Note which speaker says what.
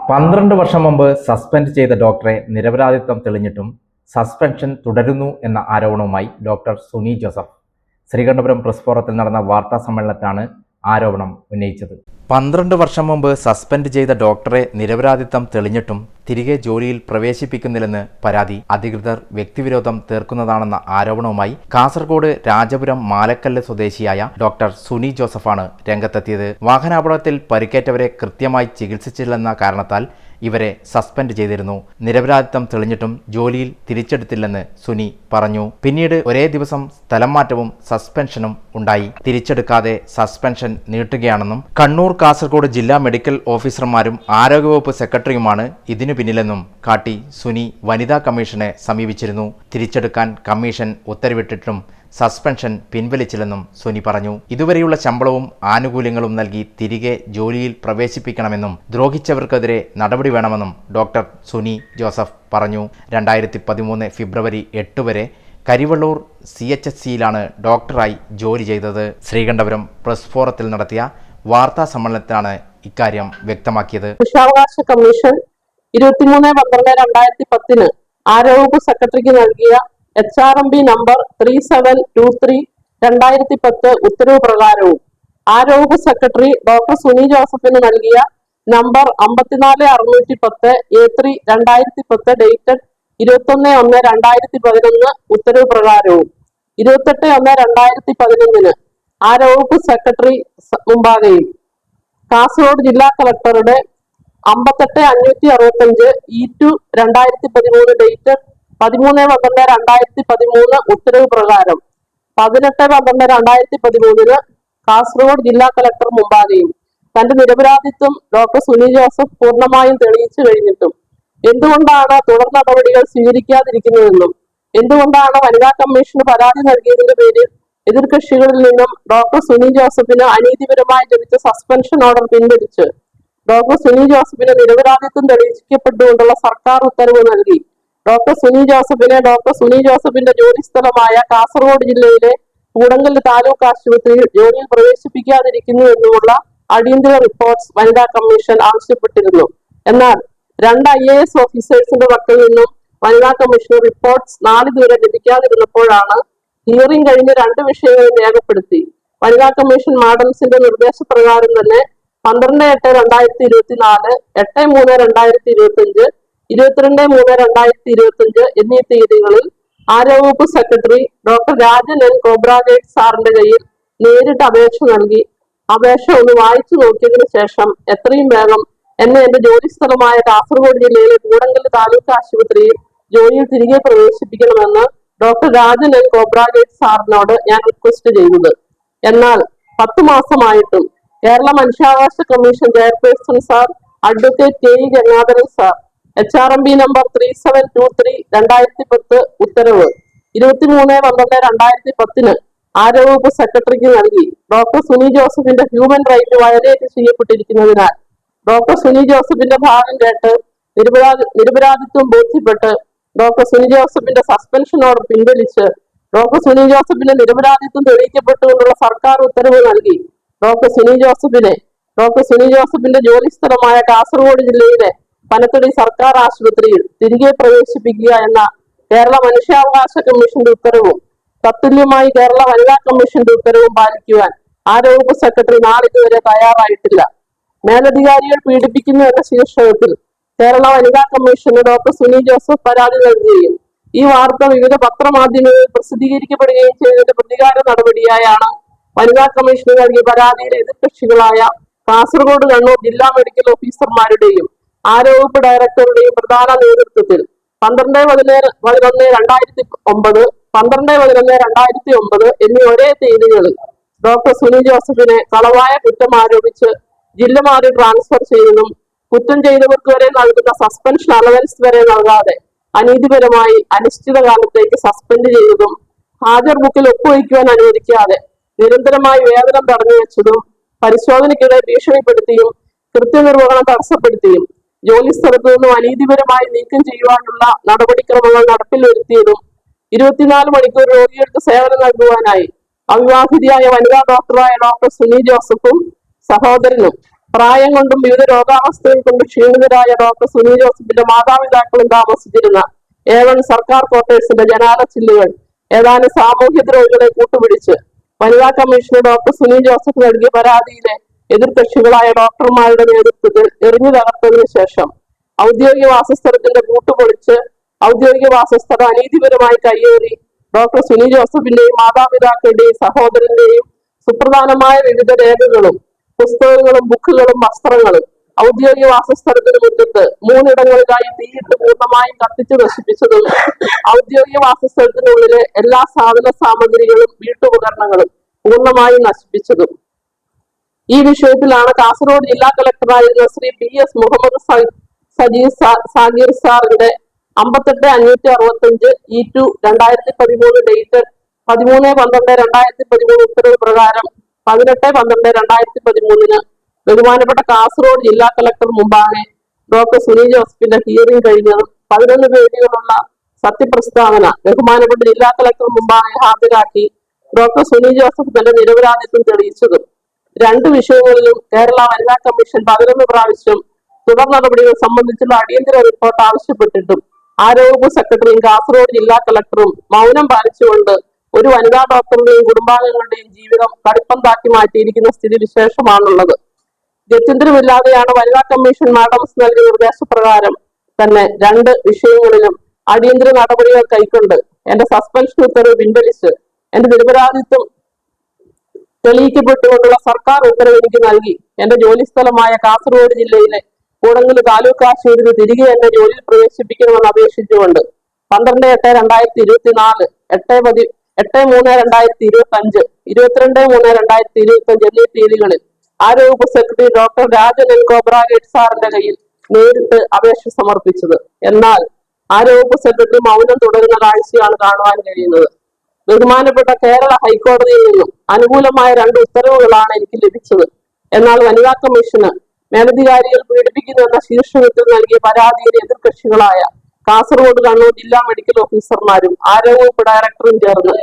Speaker 1: 12 വർഷം മുമ്പ് സസ്പെൻഡ് ചെയ്ത ഡോക്ടറെ നിരപരാധിത്വം തെളിഞ്ഞിട്ടും സസ്പെൻഷൻ തുടരുന്നു എന്ന ആരോപണവുമായി doctor Suni Joseph Sreekandapuram press ഫോറത്തിൽ നടന്ന വാർത്താ സമ്മേളനത്തിലാണ് ആരോപണം ഉന്നയിച്ചത്. 12 വർഷം മുമ്പ് സസ്പെൻഡ് ചെയ്ത ഡോക്ടറെ നിരപരാധിത്വം തെളിഞ്ഞിട്ടും തിരികെ ജോലിയിൽ പ്രവേശിപ്പിക്കുന്നില്ലെന്ന് പരാതി. അധികൃതർ വ്യക്തിവിരോധം തീർക്കുന്നതാണെന്ന ആരോപണവുമായി കാസർഗോഡ് രാജപുരം മാലക്കല്ല് സ്വദേശിയായ ഡോക്ടർ സുനി ജോസഫാണ് രംഗത്തെത്തിയത്. വാഹനാപകടത്തിൽ പരിക്കേറ്റവരെ കൃത്യമായി ചികിത്സിച്ചില്ലെന്ന കാരണത്താൽ ഇവരെ സസ്പെൻഡ് ചെയ്തിരുന്നു. നിരപരാധിത്വം തെളിഞ്ഞിട്ടും ജോലിയിൽ തിരിച്ചെടുത്തില്ലെന്ന് സുനി പറഞ്ഞു. പിന്നീട് ഒരേ ദിവസം സ്ഥലം മാറ്റവും സസ്പെൻഷനും ഉണ്ടായി. തിരിച്ചെടുക്കാതെ സസ്പെൻഷൻ നീട്ടുകയാണെന്നും കണ്ണൂർ കാസർഗോഡ് ജില്ലാ മെഡിക്കൽ ഓഫീസർമാരും ആരോഗ്യവകുപ്പ് സെക്രട്ടറിയുമാണ് ഇതിനു പിന്നിലെന്നും കാട്ടി സുനി വനിതാ കമ്മീഷനെ സമീപിച്ചിരുന്നു. തിരിച്ചെടുക്കാൻ കമ്മീഷൻ ഉത്തരവിട്ടിട്ടും സസ്പെൻഷൻ പിൻവലിച്ചില്ലെന്നും സുനി പറഞ്ഞു. ഇതുവരെയുള്ള ശമ്പളവും ആനുകൂല്യങ്ങളും നൽകി തിരികെ ജോലിയിൽ പ്രവേശിപ്പിക്കണമെന്നും ദ്രോഹിച്ചവർക്കെതിരെ നടപടി വേണമെന്നും ഡോക്ടർ സുനി ജോസഫ് പറഞ്ഞു. 2013 ഫെബ്രുവരി 8 വരെ കരിവള്ളൂർ CHSCയിലാണ് ഡോക്ടറായി ജോലി ചെയ്തത്. ശ്രീകണ്ഠപുരം പ്രസ് ഫോറത്തിൽ നടത്തിയ വാർത്താ സമ്മേളനത്തിലാണ് ഇക്കാര്യം വ്യക്തമാക്കിയത്.
Speaker 2: മനുഷ്യാവകാശ കമ്മീഷൻ 23/12/2010 ആരോഗ്യവകുപ്പ് സെക്രട്ടറിക്ക് നൽകിയ HRMB നമ്പർ 3723/2010 ഉത്തരവ് പ്രകാരവും ആരോഗ്യവകുപ്പ് സെക്രട്ടറി ഡോക്ടർ സുനി ജോസഫിന് നൽകിയ നമ്പർ 54610 A3/2010 ഡേറ്റഡ് 21/1/2011 ഉത്തരവ് പ്രകാരവും 28/1/2011 ആരോഗ്യവകുപ്പ് സെക്രട്ടറി മുമ്പാകെയും കാസർഗോഡ് ജില്ലാ കളക്ടറുടെ 58/565 E2/2013 ഡേറ്റഡ് 13/12/2013 ഉത്തരവ് പ്രകാരം 18/12/2013 കാസർഗോഡ് ജില്ലാ കളക്ടർ മുമ്പാകെയും തന്റെ നിരപരാധിത്വം ഡോക്ടർ സുനി ജോസഫ് പൂർണ്ണമായും തെളിയിച്ചു കഴിഞ്ഞിട്ടും എന്തുകൊണ്ടാണ് തുടർ നടപടികൾ സ്വീകരിക്കാതിരിക്കുന്നതെന്നും എന്തുകൊണ്ടാണ് വനിതാ കമ്മീഷന് പരാതി നൽകിയതിന്റെ പേരിൽ എതിർകക്ഷികളിൽ നിന്നും ഡോക്ടർ സുനി ജോസഫിന് അനീതിപരമായി ലഭിച്ച സസ്പെൻഷൻ ഓർഡർ പിൻവലിച്ച് ഡോക്ടർ സുനി ജോസഫിന് നിരപരാധിത്വം തെളിയിക്കപ്പെട്ടുകൊണ്ടുള്ള സർക്കാർ ഉത്തരവ് നൽകി ഡോക്ടർ സുനി ജോസഫിന്റെ ജോലിസ്ഥലമായ കാസർഗോഡ് ജില്ലയിലെ കൂടങ്കല്ല് താലൂക്ക് ആശുപത്രിയിൽ ജോലിയിൽ പ്രവേശിപ്പിക്കാതിരിക്കുന്നു എന്നുമുള്ള അടിയന്തര റിപ്പോർട്ട്സ് വനിതാ കമ്മീഷൻ ആവശ്യപ്പെട്ടിരുന്നു. എന്നാൽ 2 IAS ഓഫീസേഴ്സിന്റെ പക്കൽ നിന്നും വനിതാ കമ്മീഷൻ റിപ്പോർട്ട്സ് നാളിതുവരെ ലഭിക്കാതിരുന്നപ്പോഴാണ് ഹിയറിംഗ് കഴിഞ്ഞ് 2 വിഷയങ്ങളും രേഖപ്പെടുത്തി വനിതാ കമ്മീഷൻ മാഡംസിന്റെ നിർദ്ദേശപ്രകാരം തന്നെ 12/8/2024, 8/3/2025, 22/3/2025 എന്നീ തീയതികളിൽ ആരോഗ്യവകുപ്പ് സെക്രട്ടറി ഡോക്ടർ രാജൻ N. കോബ്രാഗേറ്റ് സാറിന്റെ കയ്യിൽ നേരിട്ട് അപേക്ഷ നൽകി അപേക്ഷ ഒന്ന് വായിച്ചു നോക്കിയതിനു ശേഷം എത്രയും വേഗം എന്നെ എന്റെ ജോലിസ്ഥലമായ കാസർഗോഡ് ജില്ലയിലെ കൂടങ്കല്ല് താലൂക്ക് ആശുപത്രിയിൽ ജോലിയിൽ തിരികെ പ്രവേശിപ്പിക്കണമെന്ന് ഡോക്ടർ രാജൻ N. കോബ്രാഗേറ്റ് സാറിനോട് ഞാൻ റിക്വസ്റ്റ് ചെയ്തത്. എന്നാൽ 10 മാസമായിട്ടും കേരള മനുഷ്യാവകാശ commission chairperson sir advocate KE Gangadharan sir HRMB number 3723/2010 ഉത്തരവ് 23/12/2010 ആരോഗ്യവകുപ്പ് സെക്രട്ടറിക്ക് നൽകി ഡോക്ടർ സുനി ജോസഫിന്റെ ഹ്യൂമൻ റൈറ്റ് വയലേറ്റ് ചെയ്യപ്പെട്ടിരിക്കുന്നതിനാൽ ഡോക്ടർ സുനി ജോസഫിന്റെ ഭാഗം കേട്ട് നിരപരാധിത്വം ബോധ്യപ്പെട്ട് ഡോക്ടർ സുനി ജോസഫിന്റെ സസ്പെൻഷൻ ഓർഡർ പിൻവലിച്ച് ഡോക്ടർ സുനി ജോസഫിന്റെ നിരപരാധിത്വം തെളിയിക്കപ്പെട്ടുകൊണ്ടുള്ള സർക്കാർ ഉത്തരവ് നൽകി ഡോക്ടർ സുനി ജോസഫിന്റെ ജോലിസ്ഥലമായ കാസർഗോഡ് ജില്ലയിലെ പനത്തടി സർക്കാർ ആശുപത്രിയിൽ തിരികെ പ്രവേശിപ്പിക്കുക എന്ന കേരള മനുഷ്യാവകാശ കമ്മീഷന്റെ ഉത്തരവും തത്തുല്യമായി കേരള വനിതാ കമ്മീഷന്റെ ഉത്തരവും പാലിക്കുവാൻ ആരോഗ്യവകുപ്പ് സെക്രട്ടറി നാളിതുവരെ തയ്യാറായിട്ടില്ല. മേലധികാരികൾ പീഡിപ്പിക്കുന്നു എന്ന ശീർഷകത്തിൽ കേരള വനിതാ കമ്മീഷന് ഡോക്ടർ സുനി ജോസഫ് പരാതി നൽകുകയും ഈ വാർത്ത വിവിധ പത്രമാധ്യമങ്ങളിൽ പ്രസിദ്ധീകരിക്കപ്പെടുകയും ചെയ്തതിന്റെ പ്രതികാര നടപടിയായാണ് വനിതാ കമ്മീഷന് നൽകിയ പരാതിയിലെ എതിർകക്ഷികളായ കാസർഗോഡ് കണ്ണൂർ ജില്ലാ മെഡിക്കൽ ഓഫീസർമാരുടെയും ആരോഗ്യവകുപ്പ് ഡയറക്ടറുടെയും പ്രധാന നേതൃത്വത്തിൽ 12/11/2009, 12/11/2009 എന്നീ ഒരേ തീയതികളിൽ ഡോക്ടർ സുനി ജോസഫിനെ കളവായ കുറ്റം ആരോപിച്ച് ജില്ല മാറി ട്രാൻസ്ഫർ ചെയ്തതും കുറ്റം ചെയ്തവർക്ക് വരെ നൽകുന്ന സസ്പെൻഷൻ അലവൻസ് വരെ നൽകാതെ അനീതിപരമായി അനിശ്ചിതകാലത്തേക്ക് സസ്പെൻഡ് ചെയ്തതും ഹാജർ ബുക്കിൽ ഒപ്പുവയ്ക്കുവാൻ അനുവദിക്കാതെ നിരന്തരമായി വേതനം തടഞ്ഞു വെച്ചതും പരിശോധനയ്ക്കിടെ ഭീഷണിപ്പെടുത്തിയും കൃത്യനിർവഹണം തടസ്സപ്പെടുത്തിയും ജോലിസ്ഥലത്തു നിന്നും അനീതിപരമായി നീക്കം ചെയ്യുവാനുള്ള നടപടിക്രമങ്ങൾ നടപ്പിൽ വരുത്തിയതും 24 മണിക്കൂർ രോഗികൾക്ക് സേവനം നൽകുവാനായി അവിവാഹിതയായ വനിതാ ഡോക്ടറായ ഡോക്ടർ സുനി ജോസഫും സഹോദരനും പ്രായം കൊണ്ടും വിവിധ രോഗാവസ്ഥകൾ കൊണ്ടും ക്ഷീണിതരായ ഡോക്ടർ സുനി ജോസഫിന്റെ മാതാപിതാക്കളും താമസിച്ചിരുന്ന A1 സർക്കാർ ക്വാർട്ടേഴ്സിന്റെ ജനാല ചില്ലുകൾ ഏതാനും സാമൂഹ്യ ദ്രോഹികളെ കൂട്ടുപിടിച്ച് വനിതാ കമ്മീഷണർ ഡോക്ടർ സുനി ജോസഫ് നൽകിയ പരാതിയിലെ എതിർകക്ഷികളായ ഡോക്ടർമാരുടെ നേതൃത്വത്തിൽ എറിഞ്ഞു തകർത്തതിനു ശേഷം ഔദ്യോഗിക വാസസ്ഥലത്തിന്റെ കൂട്ടുപൊളിച്ച് ഔദ്യോഗിക വാസസ്ഥലം അനീതിപരമായി കയ്യേറി ഡോക്ടർ സുനി ജോസഫിന്റെയും മാതാപിതാക്കളുടെയും സഹോദരന്റെയും സുപ്രധാനമായ വിവിധ രേഖകളും പുസ്തകങ്ങളും ബുക്കുകളും വസ്ത്രങ്ങളും ഔദ്യോഗിക വാസസ്ഥലത്തിന് മുറ്റത്ത് 3 ഇടങ്ങളിലായി തീയിട്ട് പൂർണ്ണമായും കത്തിച്ചു നശിപ്പിച്ചതും ഔദ്യോഗിക വാസസ്ഥലത്തിനുള്ളിലെ എല്ലാ സാധന സാമഗ്രികളും വീട്ടുപകരണങ്ങളും പൂർണ്ണമായും നശിപ്പിച്ചതും. ഈ വിഷയത്തിലാണ് കാസർഗോഡ് ജില്ലാ കളക്ടറായിരുന്ന ശ്രീ PS മുഹമ്മദ് സാഗീർ സാറിന്റെ 58-565 E2 2013 ഡേറ്റഡ് 13/12/2013 ഉത്തരവ് പ്രകാരം 18/12/2013 ബഹുമാനപ്പെട്ട കാസർഗോഡ് ജില്ലാ കളക്ടർ മുമ്പാകെ ഡോക്ടർ സുനി ജോസഫിന്റെ ഹിയറിംഗ് കഴിഞ്ഞതും 11 പേജുകളുള്ള സത്യപ്രസ്താവന ബഹുമാനപ്പെട്ട ജില്ലാ കളക്ടർ മുമ്പാകെ ഹാജരാക്കി ഡോക്ടർ സുനി ജോസഫ് തന്റെ നിരപരാധിത്വം തെളിയിച്ചതും. 2 വിഷയങ്ങളിലും കേരള വനിതാ കമ്മീഷൻ 11 പ്രാവശ്യം തുടർ നടപടികൾ സംബന്ധിച്ചുള്ള അടിയന്തര റിപ്പോർട്ട് ആവശ്യപ്പെട്ടിട്ടും ആരോഗ്യ സെക്രട്ടറിയും കാസർഗോഡ് ജില്ലാ കളക്ടറും മൗനം പാലിച്ചുകൊണ്ട് ഒരു വനിതാ ഡോക്ടറുടെയും കുടുംബാംഗങ്ങളുടെയും ജീവിതം കടുപ്പന്താക്കി മാറ്റിയിരിക്കുന്ന സ്ഥിതി വിശേഷമാണുള്ളത്. ഗത്യന്തരമില്ലാതെയാണ് വനിതാ കമ്മീഷൻ മാഡംസ് നൽകിയ നിർദ്ദേശപ്രകാരം തന്നെ 2 വിഷയങ്ങളിലും അടിയന്തര നടപടികൾ കൈക്കൊണ്ട് എന്റെ സസ്പെൻഷൻ ഉത്തരവ് പിൻവലിച്ച് എന്റെ നിരപരാധിത്വം തെളിയിക്കപ്പെട്ടുകൊണ്ടുള്ള സർക്കാർ ഉത്തരവ് എനിക്ക് നൽകി എന്റെ ജോലിസ്ഥലമായ കാസർഗോഡ് ജില്ലയിലെ കൂടങ്ങല് താലൂക്ക് ആശുപത്രിയിൽ തിരികെ എന്നെ ജോലിയിൽ പ്രവേശിപ്പിക്കണമെന്ന് അപേക്ഷിച്ചുകൊണ്ട് 12/8/2024, 8/3/2025, 22/3/2025 എന്നീ തീയതികളിൽ ആരോഗ്യ സെക്രട്ടറി ഡോക്ടർ രാജൻ എൻ കോബ്രാഗേറ്റ് സാറിന്റെ കയ്യിൽ നേരിട്ട് അപേക്ഷ സമർപ്പിച്ചത്. എന്നാൽ ആരോഗ്യ സെക്രട്ടറി മൗനം തുടരുന്ന കാഴ്ചയാണ് കാണുവാൻ കഴിയുന്നത്. ബഹുമാനപ്പെട്ട കേരള ഹൈക്കോടതിയിൽ നിന്നും അനുകൂലമായ 2 ഉത്തരവുകളാണ് എനിക്ക് ലഭിച്ചത്. എന്നാൽ വനിതാ കമ്മീഷന് മേലധികാരികൾ പീഡിപ്പിക്കുന്നു എന്ന ശീർഷകത്തിൽ നൽകിയ പരാതിയിലെ എതിർകക്ഷികളായ കാസർഗോഡ് കണ്ണൂർ ജില്ലാ മെഡിക്കൽ ഓഫീസർമാരും ആരോഗ്യവകുപ്പ് ഡയറക്ടറും ചേർന്ന്